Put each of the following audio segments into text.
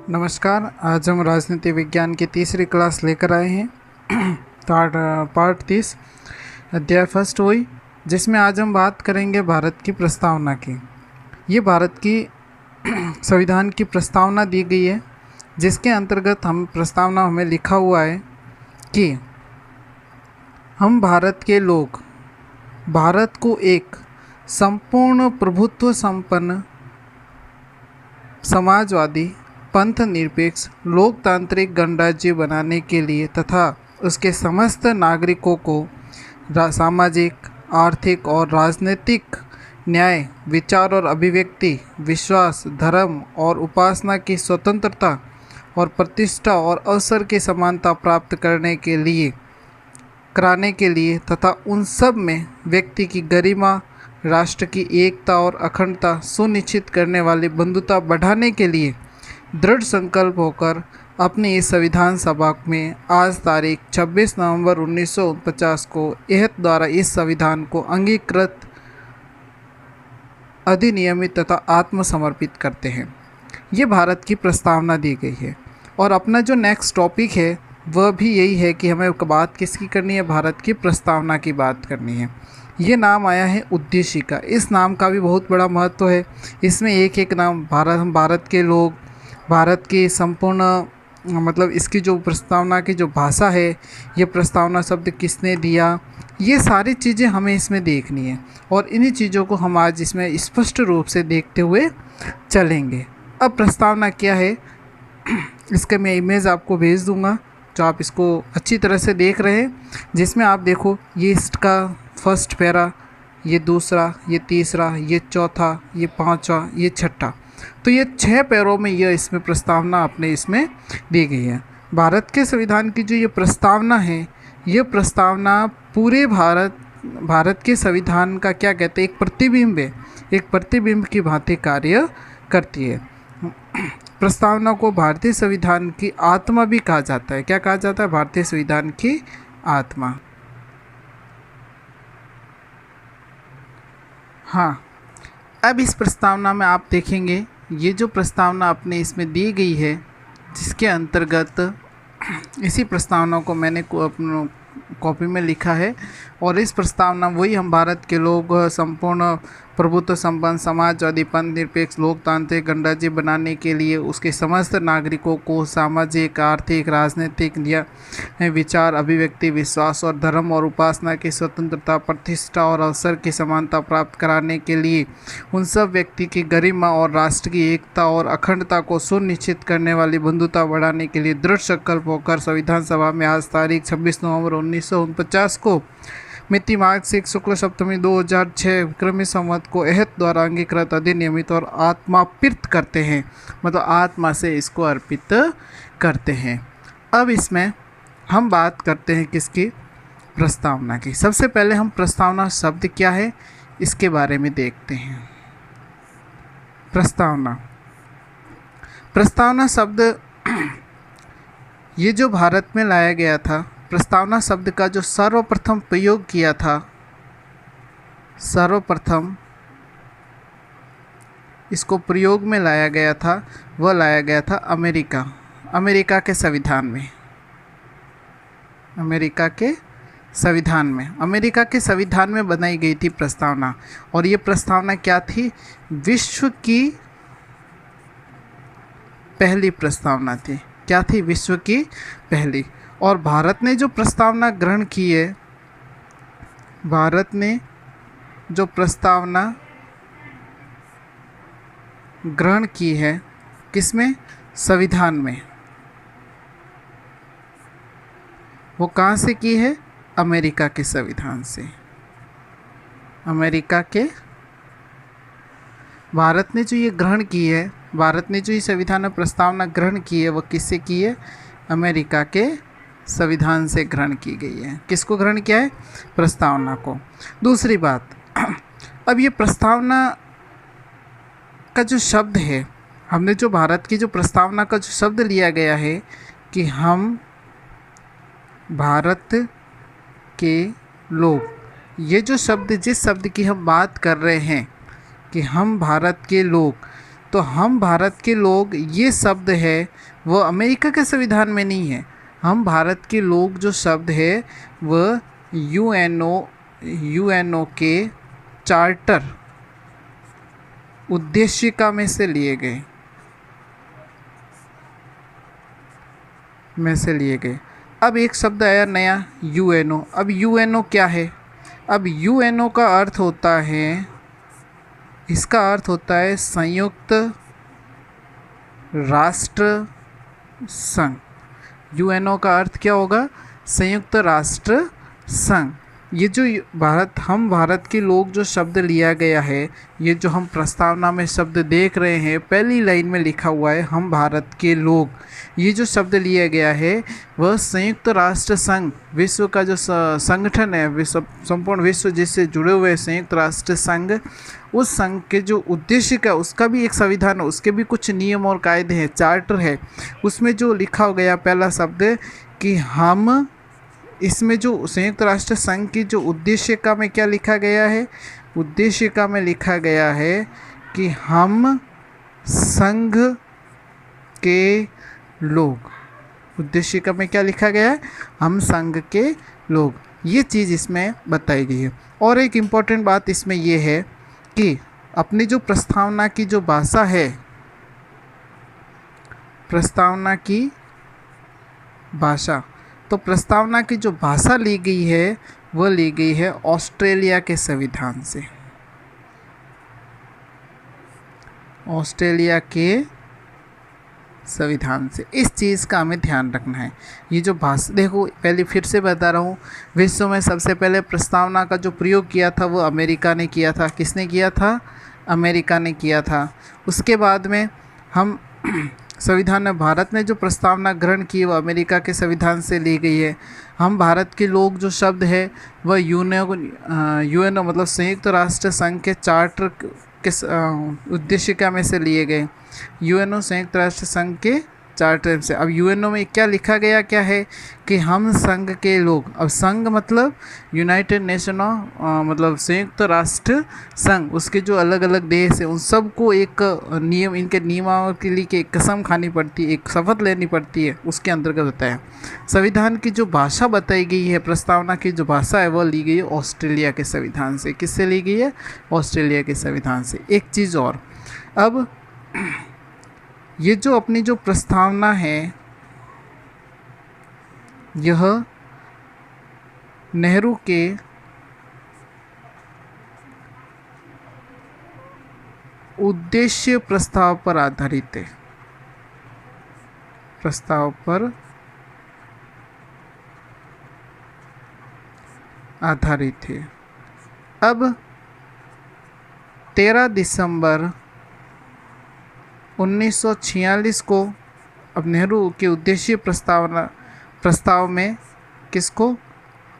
नमस्कार। आज हम राजनीति विज्ञान की तीसरी क्लास लेकर आए हैं। पार्ट 30 अध्याय फर्स्ट हुई, जिसमें आज हम बात करेंगे भारत की प्रस्तावना की। ये भारत की संविधान की प्रस्तावना दी गई है, जिसके अंतर्गत प्रस्तावना हमें लिखा हुआ है कि हम भारत के लोग भारत को एक संपूर्ण प्रभुत्व संपन्न समाजवादी पंथ निरपेक्ष लोकतांत्रिक गणराज्य बनाने के लिए तथा उसके समस्त नागरिकों को सामाजिक, आर्थिक और राजनीतिक न्याय, विचार और अभिव्यक्ति, विश्वास, धर्म और उपासना की स्वतंत्रता और प्रतिष्ठा और अवसर की समानता प्राप्त कराने के लिए तथा उन सब में व्यक्ति की गरिमा, राष्ट्र की एकता और अखंडता सुनिश्चित करने वाली बंधुता बढ़ाने के लिए दृढ़ संकल्प होकर अपनी इस संविधान सभा में आज तारीख 26 नवंबर 1949 को एहत द्वारा इस संविधान को अंगीकृत, अधिनियमित तथा आत्मसमर्पित करते हैं। ये भारत की प्रस्तावना दी गई है और अपना जो नेक्स्ट टॉपिक है वह भी यही है कि हमें बात किसकी करनी है, भारत की प्रस्तावना की बात करनी है। ये नाम आया है उद्देश्य का। इस नाम का भी बहुत बड़ा महत्व है। इसमें एक एक नाम हम भारत के लोग, भारत की संपूर्ण मतलब इसकी जो प्रस्तावना की जो भाषा है, ये प्रस्तावना शब्द किसने दिया, ये सारी चीज़ें हमें इसमें देखनी है और इन्हीं चीज़ों को हम आज इसमें स्पष्ट रूप से देखते हुए चलेंगे। अब प्रस्तावना क्या है, इसके मैं इमेज आपको भेज दूंगा, जो आप इसको अच्छी तरह से देख रहे हैं, जिसमें आप देखो ये इसका फर्स्ट पैरा, ये दूसरा, ये तीसरा, ये चौथा, ये पांचवा, ये छठा, तो ये 6 पैरों में यह इसमें प्रस्तावना अपने इसमें दी गई है। भारत के संविधान की जो ये प्रस्तावना है, ये प्रस्तावना पूरे भारत के संविधान का क्या कहते हैं, एक प्रतिबिंब है, एक प्रतिबिंब की भांति कार्य करती है। प्रस्तावना को भारतीय संविधान की आत्मा भी कहा जाता है। क्या कहा जाता है? भारतीय संविधान की आत्मा। हाँ, अब इस प्रस्तावना में आप देखेंगे, ये जो प्रस्तावना अपने इसमें दी गई है, जिसके अंतर्गत इसी प्रस्तावना को मैंने अपने कॉपी में लिखा है और इस प्रस्तावना वही हम भारत के लोग संपूर्ण प्रभुत्व संपन्न समाजवादी पंथ निरपेक्ष लोकतांत्रिक गणराज्य बनाने के लिए उसके समस्त नागरिकों को सामाजिक, आर्थिक, राजनीतिक विचार, अभिव्यक्ति, विश्वास और धर्म और उपासना की स्वतंत्रता, प्रतिष्ठा और अवसर की समानता प्राप्त कराने के लिए उन सब व्यक्ति की गरिमा और राष्ट्र की एकता और अखंडता को सुनिश्चित करने वाली बंधुता बढ़ाने के लिए दृढ़ संकल्प होकर संविधान सभा में आज तारीख 26 नवंबर 1949 को मिति मार्गशीर्ष शुक्ल सप्तमी 2006 विक्रमी संवत को एहत द्वारा अंगीकृत, अधिनियमित और आत्मार्पित करते हैं, मतलब आत्मा से इसको अर्पित करते हैं। अब इसमें हम बात करते हैं किसकी? प्रस्तावना की। सबसे पहले हम प्रस्तावना शब्द क्या है इसके बारे में देखते हैं। प्रस्तावना शब्द ये जो भारत में लाया गया था, प्रस्तावना शब्द का जो सर्वप्रथम प्रयोग किया था, सर्वप्रथम इसको प्रयोग में लाया गया था, वह लाया गया था अमेरिका के संविधान में। अमेरिका के संविधान में बनाई गई थी प्रस्तावना। और ये प्रस्तावना क्या थी? विश्व की पहली प्रस्तावना थी। क्या थी? विश्व की पहली। और भारत ने जो प्रस्तावना ग्रहण की है, भारत ने जो प्रस्तावना ग्रहण की है, किसमें? संविधान में। वो कहाँ से की है? अमेरिका के संविधान से। अमेरिका के भारत ने जो ये ग्रहण की है, भारत ने जो ये संविधान में प्रस्तावना ग्रहण की है, वो किससे की है? अमेरिका के संविधान से ग्रहण की गई है। किसको ग्रहण किया है? प्रस्तावना को। दूसरी बात, अब ये प्रस्तावना का जो शब्द है, हमने जो भारत की जो प्रस्तावना का जो शब्द लिया गया है कि हम भारत के लोग, ये जो शब्द, जिस शब्द की हम बात कर रहे हैं कि हम भारत के लोग, तो हम भारत के लोग ये शब्द है वो अमेरिका के संविधान में नहीं है। हम भारत के लोग जो शब्द है वह यूएनओ के चार्टर उद्देशिका में से लिए गए। अब एक शब्द आया नया, यूएनओ। अब यूएनओ क्या है? अब यूएनओ का अर्थ होता है, इसका अर्थ होता है संयुक्त राष्ट्र संघ। यूएनओ का अर्थ क्या होगा? संयुक्त राष्ट्र संघ। ये जो हम भारत के लोग जो शब्द लिया गया है, ये जो हम प्रस्तावना में शब्द देख रहे हैं, पहली लाइन में लिखा हुआ है हम भारत के लोग। ये जो शब्द लिया गया है वह संयुक्त राष्ट्र संघ, विश्व का जो संगठन है, संपूर्ण विश्व जिससे जुड़े हुए संयुक्त राष्ट्र संघ, उस संघ के जो उद्देश्य का, उसका भी एक संविधान है, उसके भी कुछ नियम और कायदे हैं, चार्टर है। उसमें जो लिखा गया पहला शब्द कि हम, इसमें जो संयुक्त राष्ट्र संघ की जो उद्देशिका में क्या लिखा गया है? उद्देशिका में लिखा गया है कि हम संघ के लोग। उद्देशिका में क्या लिखा गया है? हम संघ के लोग। ये चीज़ इसमें बताई गई है। और एक इम्पॉर्टेंट बात इसमें ये है कि अपनी जो प्रस्तावना की जो भाषा है, प्रस्तावना की भाषा, तो प्रस्तावना की जो भाषा ली गई है वह ली गई है ऑस्ट्रेलिया के संविधान से। ऑस्ट्रेलिया के संविधान से। इस चीज़ का हमें ध्यान रखना है। ये जो भाषा, देखो पहले फिर से बता रहा हूँ, विश्व में सबसे पहले प्रस्तावना का जो प्रयोग किया था वो अमेरिका ने किया था। किसने किया था? अमेरिका ने किया था। उसके बाद में हम संविधान में भारत ने जो प्रस्तावना ग्रहण की वो अमेरिका के संविधान से ली गई है। हम भारत के लोग जो शब्द है वह यूएनओ मतलब संयुक्त राष्ट्र संघ के चार्टर के उद्देशिका में से लिए गए। यूएनओ संयुक्त राष्ट्र संघ के चार्टर से। अब यूएनओ में क्या लिखा गया, क्या है कि हम संघ के लोग। अब संघ मतलब यूनाइटेड नेशन मतलब संयुक्त राष्ट्र संघ, उसके जो अलग अलग देश है उन सबको एक नियम, इनके नियमावली के लिए एक कसम खानी पड़ती है, एक शपथ लेनी पड़ती है, उसके अंतर्गत होता है। संविधान की जो भाषा बताई गई है, प्रस्तावना की जो भाषा है वह ली गई है ऑस्ट्रेलिया के संविधान से। किससे ली गई है? ऑस्ट्रेलिया के संविधान से। एक चीज़ और, अब ये जो अपनी जो प्रस्तावना है यह नेहरू के उद्देश्य प्रस्ताव पर आधारित है। प्रस्ताव पर आधारित है। अब 13 दिसंबर 1946 को अब नेहरू के उद्देश्य प्रस्ताव में किसको?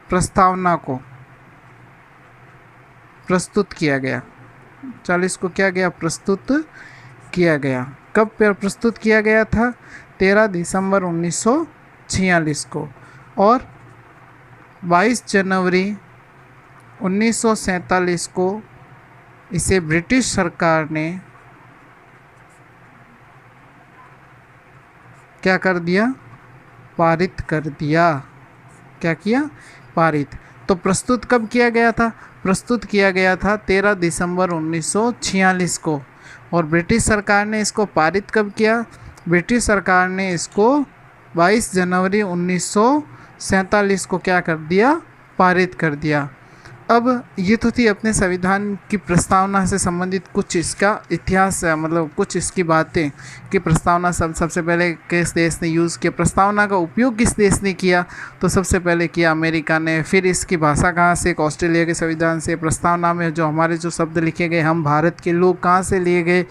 प्रस्तावना को प्रस्तुत किया गया। 40 को क्या गया? प्रस्तुत किया गया। कब प्रस्तुत किया गया था? 13 दिसंबर 1946 को। और 22 जनवरी 1947 को इसे ब्रिटिश सरकार ने क्या कर दिया? पारित कर दिया। क्या किया? पारित। तो प्रस्तुत कब किया गया था? प्रस्तुत किया गया था 13 दिसंबर 1946 को। और ब्रिटिश सरकार ने इसको पारित कब किया? ब्रिटिश सरकार ने इसको 22 जनवरी 1947 को क्या कर दिया? पारित कर दिया। अब ये तो थी अपने संविधान की प्रस्तावना से संबंधित कुछ इसका इतिहास है, मतलब कुछ इसकी बातें कि प्रस्तावना सबसे पहले किस देश ने यूज़ किया, प्रस्तावना का उपयोग किस देश ने किया। तो सबसे पहले किया अमेरिका ने। फिर इसकी भाषा कहाँ से? ऑस्ट्रेलिया के संविधान से। प्रस्तावना में जो हमारे जो शब्द लिखे गए हम भारत के लोग कहाँ से लिए गए?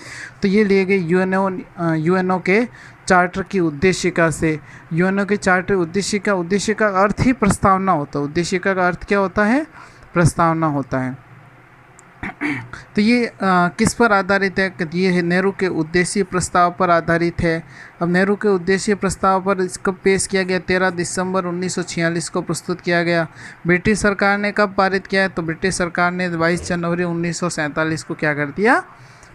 तो ये लिए गए यूएनओ के चार्टर की उद्देशिका से। यूएनओ के चार्टर उद्देशिका का अर्थ ही प्रस्तावना होता है। उद्देशिका का अर्थ क्या होता है? प्रस्तावना होता है। तो ये किस पर आधारित है? ये नेहरू के उद्देश्य प्रस्ताव पर आधारित है। अब नेहरू के उद्देश्य प्रस्ताव पर इसको पेश किया गया 13 दिसंबर 1946 को प्रस्तुत किया गया। ब्रिटिश सरकार ने कब पारित किया है? तो ब्रिटिश सरकार ने 22 जनवरी 1947 को क्या कर दिया?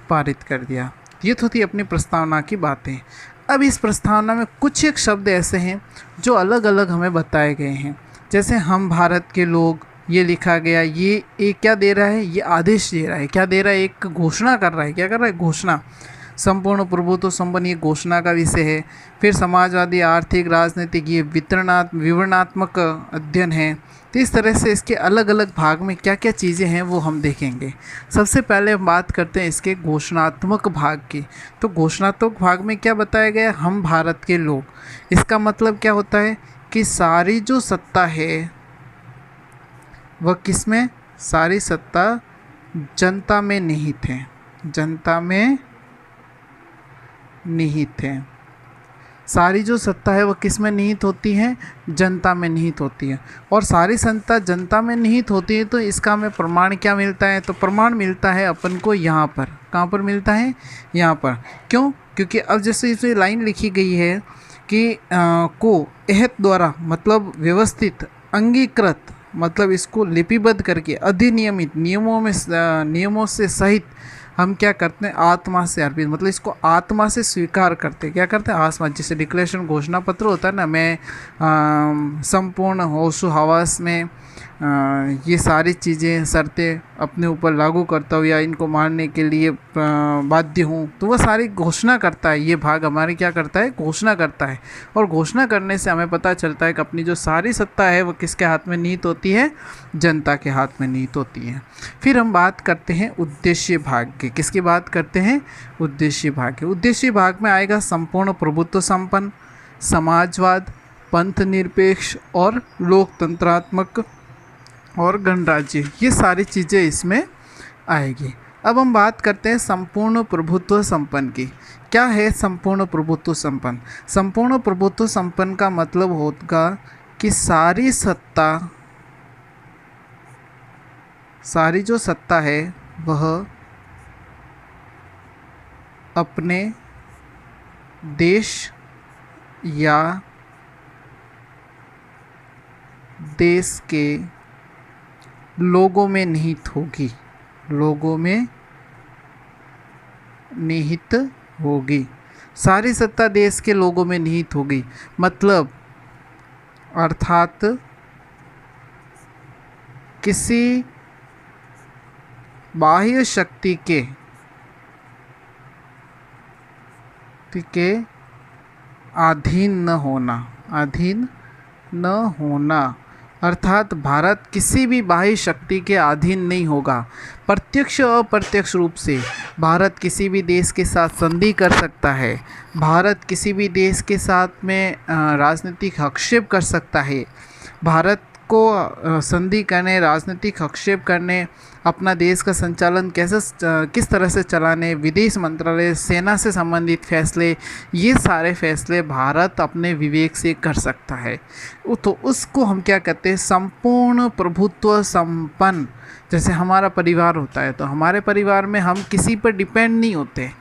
पारित कर दिया। ये तो थी अपनी प्रस्तावना की बातें। अब इस प्रस्तावना में कुछ एक शब्द ऐसे हैं जो अलग अलग हमें बताए गए हैं। जैसे हम भारत के लोग, ये लिखा गया, ये क्या दे रहा है, ये आदेश दे रहा है, क्या दे रहा है, एक घोषणा कर रहा है। क्या कर रहा है? घोषणा। संपूर्ण प्रभुत्व संपन्न, ये घोषणा का विषय है। फिर समाजवादी, आर्थिक, राजनीतिक, ये विवरणात्मक अध्ययन है। तो इस तरह से इसके अलग अलग भाग में क्या क्या चीज़ें हैं वो हम देखेंगे। सबसे पहले हम बात करते हैं इसके घोषणात्मक भाग की। तो घोषणात्मक भाग में क्या बताया गया? हम भारत के लोग। इसका मतलब क्या होता है कि सारी जो सत्ता है वह किस में? सारी सत्ता जनता में निहित है। जनता में निहित है। सारी जो सत्ता है वह किस में निहित होती है? जनता में निहित होती है। और सारी सत्ता जनता में निहित होती है तो इसका हमें प्रमाण क्या मिलता है? तो प्रमाण मिलता है अपन को यहाँ पर। कहाँ पर मिलता है? यहाँ पर। क्यों? क्योंकि अब जैसे इसमें लाइन लिखी गई है कि को एहत द्वारा, मतलब व्यवस्थित, अंगीकृत, मतलब इसको लिपिबद्ध करके, अधिनियमित, नियमों से सहित हम क्या करते हैं? आत्मा से अर्पित, मतलब इसको आत्मा से स्वीकार करते हैं। क्या करते हैं? आत्मा, जैसे डिक्लेरेशन, घोषणा पत्र होता है ना, मैं संपूर्ण होशो हवास में ये सारी चीज़ें, शर्तें अपने ऊपर लागू करता हूँ या इनको मानने के लिए बाध्य हूँ, तो वह सारी घोषणा करता है। ये भाग हमारे क्या करता है? घोषणा करता है। और घोषणा करने से हमें पता चलता है कि अपनी जो सारी सत्ता है वो किसके हाथ में निहित होती है? जनता के हाथ में निहित होती है। फिर हम बात करते हैं उद्देश्य भाग की। किसकी बात करते हैं? उद्देश्य भाग की। उद्देश्य भाग में आएगा संपूर्ण प्रभुत्व संपन्न, समाजवाद, पंथ निरपेक्ष और लोकतंत्रात्मक और गणराज्य, ये सारी चीज़ें इसमें आएगी। अब हम बात करते हैं संपूर्ण प्रभुत्व संपन्न की। क्या है संपूर्ण प्रभुत्व संपन्न? संपूर्ण प्रभुत्व संपन्न का मतलब होगा कि सारी सत्ता, सारी जो सत्ता है वह अपने देश या देश के लोगों में निहित होगी। लोगों में निहित होगी। सारी सत्ता देश के लोगों में निहित होगी, मतलब अर्थात किसी बाह्य शक्ति के अधीन न होना। अधीन न होना अर्थात भारत किसी भी बाह्य शक्ति के अधीन नहीं होगा। प्रत्यक्ष और अप्रत्यक्ष रूप से भारत किसी भी देश के साथ संधि कर सकता है। भारत किसी भी देश के साथ में राजनीतिक हस्तक्षेप कर सकता है। भारत को संधि करने, राजनीतिक हस्तक्षेप करने, अपना देश का संचालन किस तरह से चलाने, विदेश मंत्रालय, सेना से संबंधित फैसले, ये सारे फैसले भारत अपने विवेक से कर सकता है। तो उसको हम क्या कहते हैं? संपूर्ण प्रभुत्व संपन्न। जैसे हमारा परिवार होता है तो हमारे परिवार में हम किसी पर डिपेंड नहीं होते।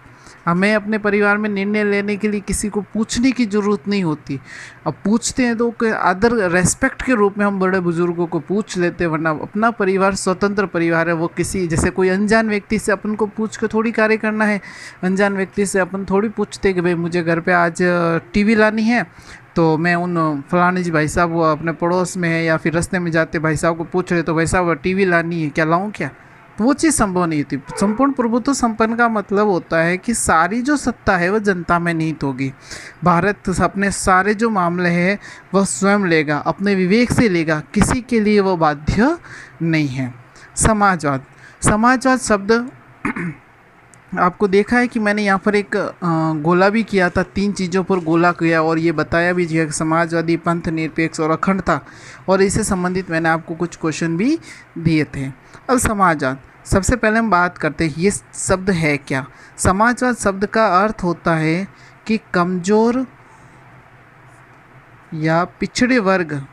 हमें अपने परिवार में निर्णय लेने के लिए किसी को पूछने की ज़रूरत नहीं होती। अब पूछते हैं तो अदर रेस्पेक्ट के रूप में हम बड़े बुजुर्गों को पूछ लेते हैं, वरना अपना परिवार स्वतंत्र परिवार है। वो किसी, जैसे कोई अनजान व्यक्ति से अपन को पूछ के थोड़ी कार्य करना है। अनजान व्यक्ति से अपन थोड़ी पूछते कि भाई मुझे घर पे आज टीवी लानी है, तो मैं उन फलाने जी भाई साहब वो अपने पड़ोस में है या फिर रास्ते में जाते भाई साहब को पूछ रहे तो भाई साहब टीवी लानी है, क्या लाऊं क्या? तो वो चीज़ संभव नहीं थी। संपूर्ण प्रभुत्व संपन्न का मतलब होता है कि सारी जो सत्ता है वह जनता में निहित होगी। भारत अपने सारे जो मामले हैं वह स्वयं लेगा, अपने विवेक से लेगा, किसी के लिए वह बाध्य नहीं है। समाजवाद। समाजवाद शब्द आपको देखा है कि मैंने यहाँ पर एक गोला भी किया था, 3 चीज़ों पर गोला किया और ये बताया भी कि समाजवादी, पंथ निरपेक्ष और अखंडता, और इससे संबंधित मैंने आपको कुछ क्वेश्चन भी दिए थे। अब समाजवाद, सबसे पहले हम बात करते हैं ये शब्द है क्या। समाजवाद शब्द का अर्थ होता है कि कमज़ोर या पिछड़े वर्ग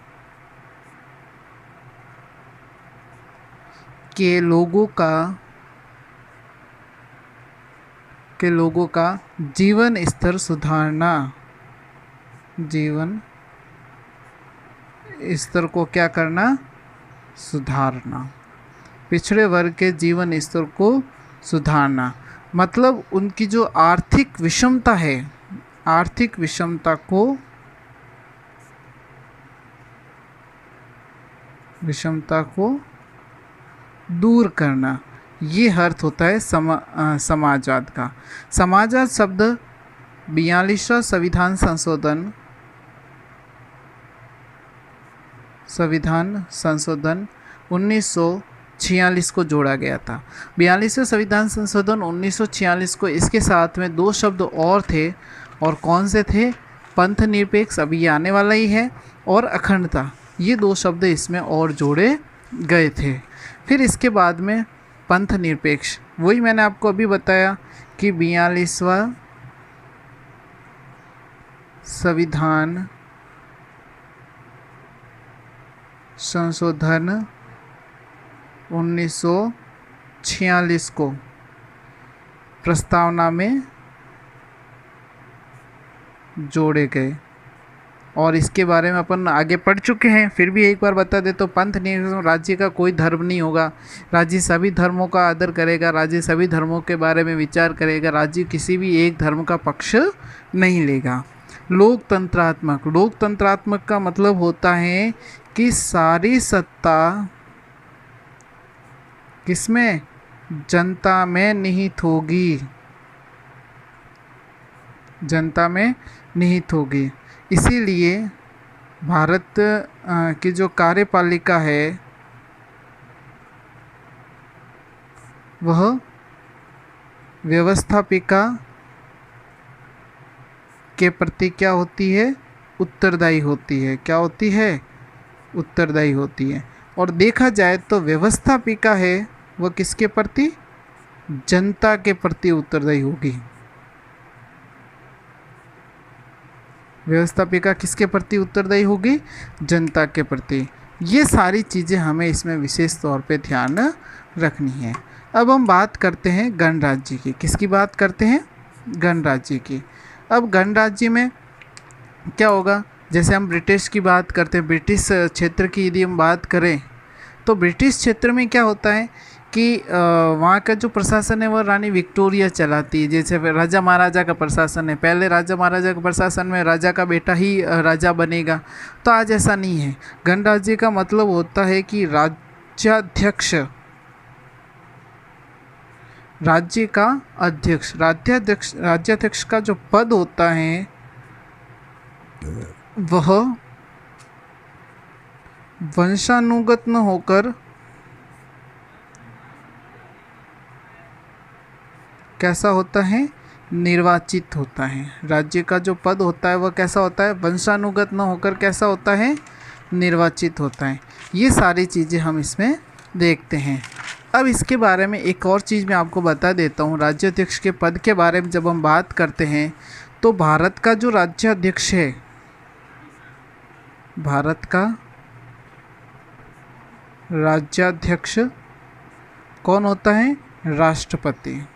के लोगों का जीवन स्तर सुधारना। जीवन स्तर को क्या करना? सुधारना। पिछड़े वर्ग के जीवन स्तर को सुधारना। मतलब उनकी जो आर्थिक विषमता है, आर्थिक विषमता को दूर करना, ये अर्थ होता है समाजवाद का। समाजवाद शब्द 42वां संविधान संशोधन 1946 को जोड़ा गया था। 42वें संविधान संशोधन 1946 को, इसके साथ में दो शब्द और थे, और कौन से थे? पंथ निरपेक्ष, अभी ये आने वाला ही है, और अखंडता, ये दो शब्द इसमें और जोड़े गए थे। फिर इसके बाद में पंथ निरपेक्ष, वही मैंने आपको अभी बताया कि 42वां संविधान संशोधन 1946 को प्रस्तावना में जोड़े गए, और इसके बारे में अपन आगे पढ़ चुके हैं। फिर भी एक बार बता दे तो पंथ निरपेक्ष, राज्य का कोई धर्म नहीं होगा, राज्य सभी धर्मों का आदर करेगा, राज्य सभी धर्मों के बारे में विचार करेगा, राज्य किसी भी एक धर्म का पक्ष नहीं लेगा। लोकतंत्रात्मक, लोकतंत्रात्मक का मतलब होता है कि सारी सत्ता किसमें? जनता में निहित होगी, जनता में निहित होगी। इसीलिए भारत की जो कार्यपालिका है वह व्यवस्थापिका के प्रति क्या होती है? उत्तरदायी होती है। क्या होती है? उत्तरदायी होती है। और देखा जाए तो व्यवस्थापिका है वह किसके प्रति? जनता के प्रति उत्तरदायी होगी। व्यवस्थापिका किसके प्रति उत्तरदायी होगी? जनता के प्रति। ये सारी चीज़ें हमें इसमें विशेष तौर पे ध्यान रखनी है। अब हम बात करते हैं गणराज्य की। किसकी बात करते हैं? गणराज्य की। अब गणराज्य में क्या होगा? जैसे हम ब्रिटिश की बात करते हैं, ब्रिटिश क्षेत्र की यदि हम बात करें तो ब्रिटिश क्षेत्र में क्या होता है कि वहाँ का जो प्रशासन है वह रानी विक्टोरिया चलाती है। जैसे राजा महाराजा का प्रशासन है, पहले राजा महाराजा के प्रशासन में राजा का बेटा ही राजा बनेगा, तो आज ऐसा नहीं है। गणराज्य का मतलब होता है कि राज्याध्यक्ष, राज्य का अध्यक्ष, राज्याध्यक्ष का जो पद होता है वह वंशानुगत न होकर कैसा होता है? निर्वाचित होता है। राज्य का जो पद होता है वह कैसा होता है? वंशानुगत न होकर कैसा होता है? निर्वाचित होता है। ये सारी चीज़ें हम इसमें देखते हैं। अब इसके बारे में एक और चीज़ मैं आपको बता देता हूँ। राज्याध्यक्ष के पद के बारे में जब हम बात करते हैं तो भारत का जो राज्याध्यक्ष है, भारत का राज्याध्यक्ष कौन होता है? राष्ट्रपति।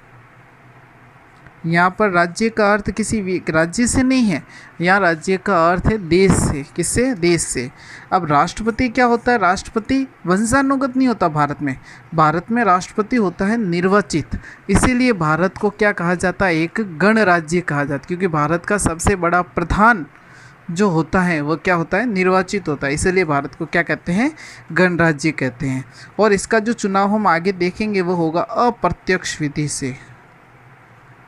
यहाँ पर राज्य का अर्थ किसी राज्य से नहीं है, यहाँ राज्य का अर्थ है देश से। किससे? देश से। अब राष्ट्रपति क्या होता है? राष्ट्रपति वंशानुगत नहीं होता भारत में। भारत में राष्ट्रपति होता है निर्वाचित। इसीलिए भारत को क्या कहा जाता है? एक गणराज्य कहा जाता है, क्योंकि भारत का सबसे बड़ा प्रधान जो होता है वह क्या होता है? निर्वाचित होता है। इसलिए भारत को क्या कहते हैं? गणराज्य कहते हैं। और इसका जो चुनाव हम आगे देखेंगे वो होगा अप्रत्यक्ष विधि से।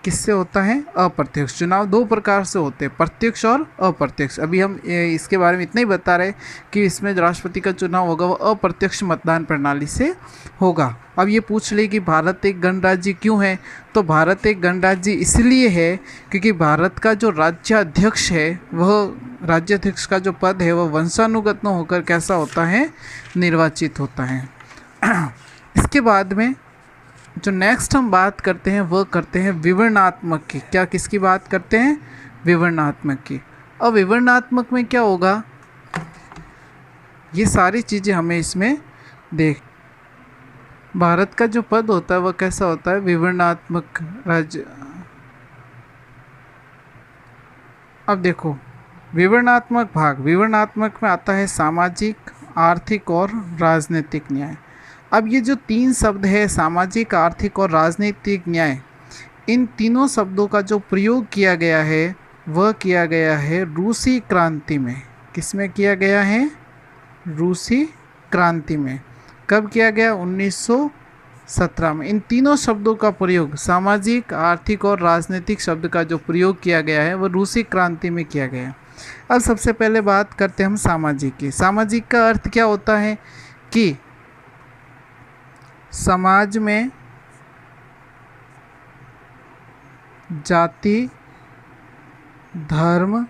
किससे होता है? अप्रत्यक्ष। चुनाव दो प्रकार से होते हैं, प्रत्यक्ष और अप्रत्यक्ष। अभी हम इसके बारे में इतना ही बता रहे कि इसमें राष्ट्रपति का चुनाव होगा वो अप्रत्यक्ष मतदान प्रणाली से होगा। अब ये पूछ ले कि भारत एक गणराज्य क्यों है? तो भारत एक गणराज्य इसलिए है क्योंकि भारत का जो राज्याध्यक्ष है वह, राज्याध्यक्ष का जो पद है वह वंशानुगत न होकर कैसा होता है? निर्वाचित होता है। इसके बाद में जो नेक्स्ट हम बात करते हैं वह करते हैं विवरणात्मक की। क्या किसकी बात करते हैं? विवरणात्मक की। अब विवरणात्मक में क्या होगा? ये सारी चीज़ें हमें इसमें देख, भारत का जो पद होता है वह कैसा होता है? विवरणात्मक राज्य। अब देखो विवरणात्मक भाग, विवरणात्मक में आता है सामाजिक, आर्थिक और राजनीतिक न्याय। अब ये जो तीन शब्द है, सामाजिक, आर्थिक और राजनीतिक न्याय, इन तीनों शब्दों का जो प्रयोग किया गया है वह किया गया है रूसी क्रांति में। किसमें किया गया है? रूसी क्रांति में। कब किया गया? 1917 में। इन तीनों शब्दों का प्रयोग, सामाजिक, आर्थिक और राजनीतिक शब्द का जो प्रयोग किया गया है वह रूसी क्रांति में किया गया है। अब सबसे पहले बात करते हैं हम सामाजिक की। सामाजिक का अर्थ क्या होता है कि समाज में जाति, धर्म,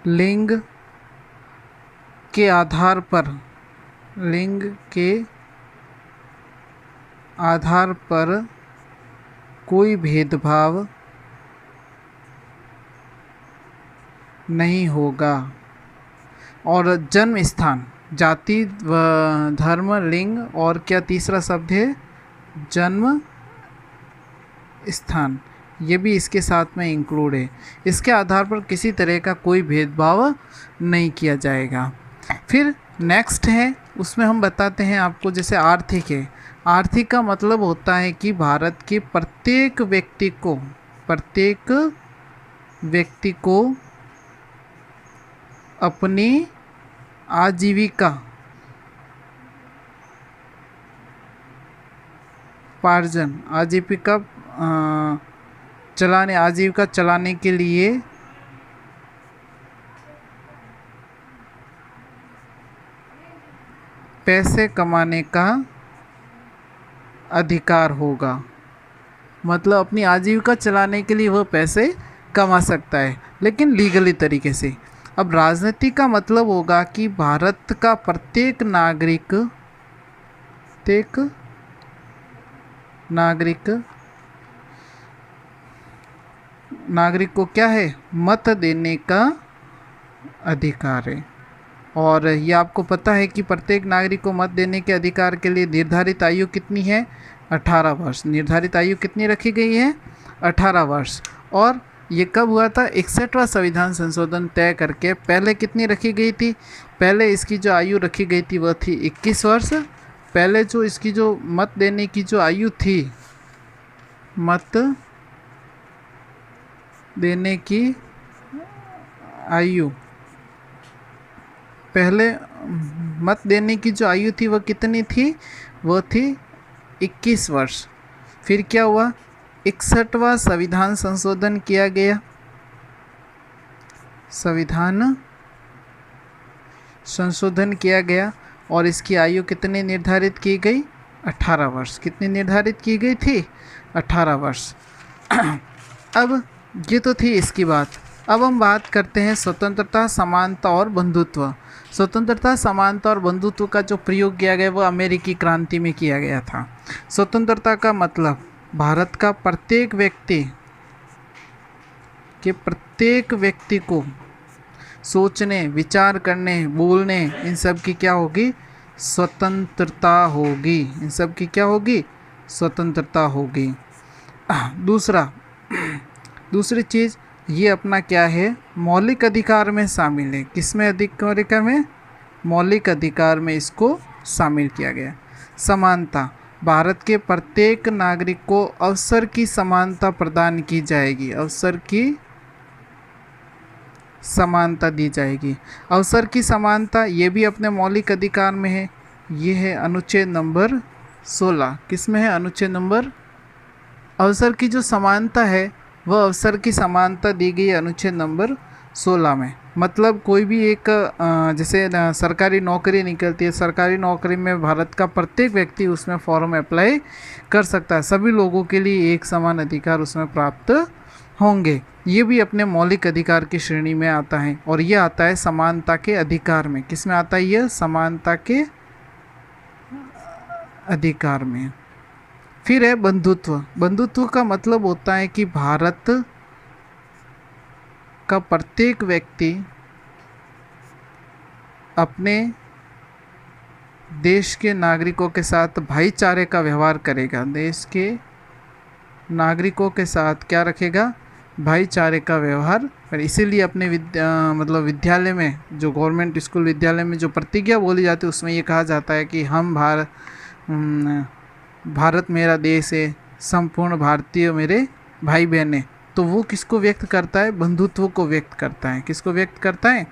लिंग के आधार पर, लिंग के आधार पर कोई भेदभाव नहीं होगा। और जन्म स्थान, जाति, धर्म, लिंग और क्या तीसरा शब्द है? जन्म स्थान, ये भी इसके साथ में इंक्लूड है। इसके आधार पर किसी तरह का कोई भेदभाव नहीं किया जाएगा। फिर नेक्स्ट है, उसमें हम बताते हैं आपको, जैसे आर्थिक है। आर्थिक का मतलब होता है कि भारत के प्रत्येक व्यक्ति को अपनी आजीविका पार्जन, आजीविका चलाने के लिए पैसे कमाने का अधिकार होगा। मतलब अपनी आजीविका चलाने के लिए वह पैसे कमा सकता है, लेकिन लीगली तरीके से। अब राजनीति का मतलब होगा कि भारत का प्रत्येक नागरिक को क्या है? मत देने का अधिकार है। और ये आपको पता है कि प्रत्येक नागरिक को मत देने के अधिकार के लिए निर्धारित आयु कितनी है? 18 वर्ष। निर्धारित आयु कितनी रखी गई है? 18 वर्ष। और ये कब हुआ था? 61वां संविधान संशोधन तय करके पहले कितनी रखी गई थी? पहले इसकी जो आयु रखी गई थी वह थी 21 वर्ष। पहले जो इसकी जो मत देने की जो आयु थी, मत देने की आयु, पहले मत देने की जो आयु थी वह कितनी थी? वह थी 21 वर्ष। फिर क्या हुआ? 61वां संविधान संशोधन किया गया। संविधान संशोधन किया गया और इसकी आयु कितनी निर्धारित की गई? 18 वर्ष। कितनी निर्धारित की गई थी? 18 वर्ष। अब ये तो थी इसकी बात। अब हम बात करते हैं स्वतंत्रता, समानता और बंधुत्व। स्वतंत्रता, समानता और बंधुत्व का जो प्रयोग किया गया वह अमेरिकी क्रांति में किया गया था। स्वतंत्रता का मतलब भारत का प्रत्येक व्यक्ति को सोचने, विचार करने, बोलने, इन सब की क्या होगी? स्वतंत्रता होगी। इन सब की क्या होगी? स्वतंत्रता होगी। दूसरी चीज़ ये अपना क्या है? मौलिक अधिकार में शामिल है। किसमें? अधिकार में, मौलिक अधिकार में इसको शामिल किया गया। समानता, भारत के प्रत्येक नागरिक को अवसर की समानता प्रदान की जाएगी। अवसर की समानता दी जाएगी। अवसर की समानता ये भी अपने मौलिक अधिकार में है। ये है अनुच्छेद नंबर 16। किस में है? अनुच्छेद नंबर। अवसर की जो समानता है वह अवसर की समानता दी गई अनुच्छेद नंबर 16 में। मतलब कोई भी एक जैसे सरकारी नौकरी निकलती है, सरकारी नौकरी में भारत का प्रत्येक व्यक्ति उसमें फॉर्म अप्लाई कर सकता है। सभी लोगों के लिए एक समान अधिकार उसमें प्राप्त होंगे। ये भी अपने मौलिक अधिकार की श्रेणी में आता है और ये आता है समानता के अधिकार में। किस में आता है? यह समानता के अधिकार में। फिर है बंधुत्व। बंधुत्व का मतलब होता है कि भारत का प्रत्येक व्यक्ति अपने देश के नागरिकों के साथ भाईचारे का व्यवहार करेगा। देश के नागरिकों के साथ क्या रखेगा? भाईचारे का व्यवहार। और इसीलिए अपने विद्यालय में, जो गवर्नमेंट स्कूल विद्यालय में जो प्रतिज्ञा बोली जाती है उसमें ये कहा जाता है कि हम भारत मेरा देश है, संपूर्ण भारतीय मेरे भाई बहनें, तो वो किसको व्यक्त करता है? बंधुत्व को व्यक्त करता है। किसको व्यक्त करता है?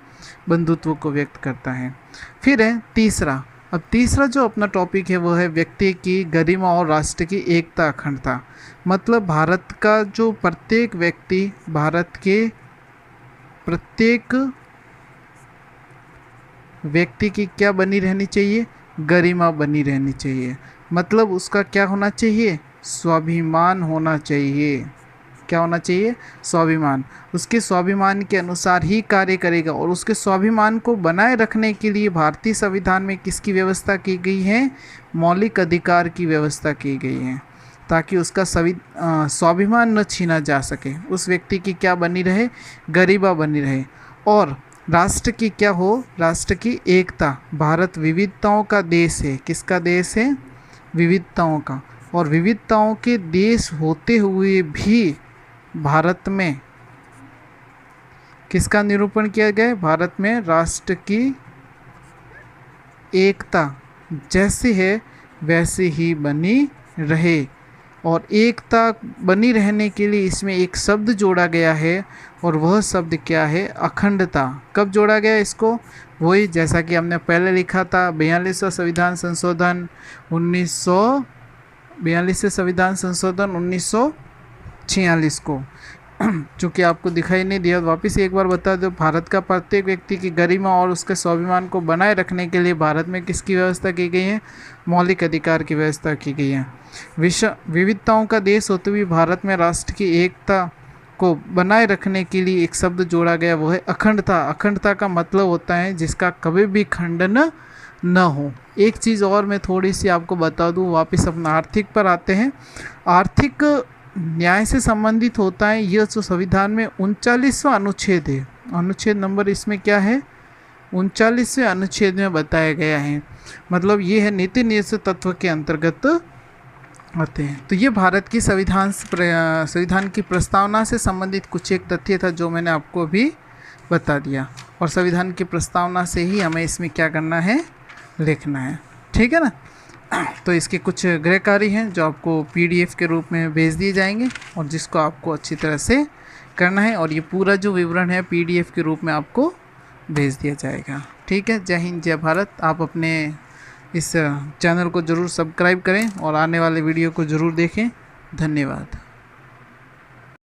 बंधुत्व को व्यक्त करता है। फिर है तीसरा। अब तीसरा जो अपना टॉपिक है वो है व्यक्ति की गरिमा और राष्ट्र की एकता अखंडता। मतलब भारत का जो प्रत्येक व्यक्ति, भारत के प्रत्येक व्यक्ति की क्या बनी रहनी चाहिए? गरिमा बनी रहनी चाहिए। मतलब उसका क्या होना चाहिए? स्वाभिमान होना चाहिए। क्या होना चाहिए? स्वाभिमान। उसके स्वाभिमान के अनुसार ही कार्य करेगा। और उसके स्वाभिमान को बनाए रखने के लिए भारतीय संविधान में किसकी व्यवस्था की गई है? मौलिक अधिकार की व्यवस्था की गई है, ताकि उसका स्वाभिमान न छीना जा सके। उस व्यक्ति की क्या बनी रहे? गरिमा बनी रहे। और राष्ट्र की क्या हो? राष्ट्र की एकता। भारत विविधताओं का देश है। किसका देश है? विविधताओं का। और विविधताओं के देश होते हुए भी भारत में किसका निरूपण किया गया? भारत में राष्ट्र की एकता जैसे है वैसे ही बनी रहे। और एकता बनी रहने के लिए इसमें एक शब्द जोड़ा गया है, और वह शब्द क्या है? अखंडता। कब जोड़ा गया इसको? वही जैसा कि हमने पहले लिखा था, 42वां संविधान संशोधन 1946 को। चूँकि आपको दिखाई नहीं दिया, वापस एक बार बता दो। भारत का प्रत्येक व्यक्ति की गरिमा और उसके स्वाभिमान को बनाए रखने के लिए भारत में किसकी व्यवस्था की गई है? मौलिक अधिकार की व्यवस्था की गई है। विविधताओं का देश होते हुए भारत में राष्ट्र की एकता को बनाए रखने के लिए एक शब्द जोड़ा गया, वो है अखंडता। अखंडता का मतलब होता है जिसका कभी भी खंडन न हो। एक चीज़ और मैं थोड़ी सी आपको बता दूं, वापस अपना आर्थिक पर आते हैं। आर्थिक न्याय से संबंधित होता है यह जो संविधान में 39वां अनुच्छेद है। अनुच्छेद नंबर इसमें क्या है? 39वें अनुच्छेद में बताया गया है। मतलब ये है नीति नियत तत्व के अंतर्गत आते हैं। तो ये भारत की संविधान की प्रस्तावना से संबंधित कुछ एक तथ्य था जो मैंने आपको अभी बता दिया। और संविधान की प्रस्तावना से ही हमें इसमें क्या करना है? लिखना है। ठीक है ना? तो इसके कुछ गृह कार्य हैं जो आपको PDF के रूप में भेज दिए जाएंगे, और जिसको आपको अच्छी तरह से करना है। और ये पूरा जो विवरण है PDF के रूप में आपको भेज दिया जाएगा। ठीक है? जय हिंद, जय भारत। आप अपने इस चैनल को ज़रूर सब्सक्राइब करें और आने वाले वीडियो को ज़रूर देखें। धन्यवाद।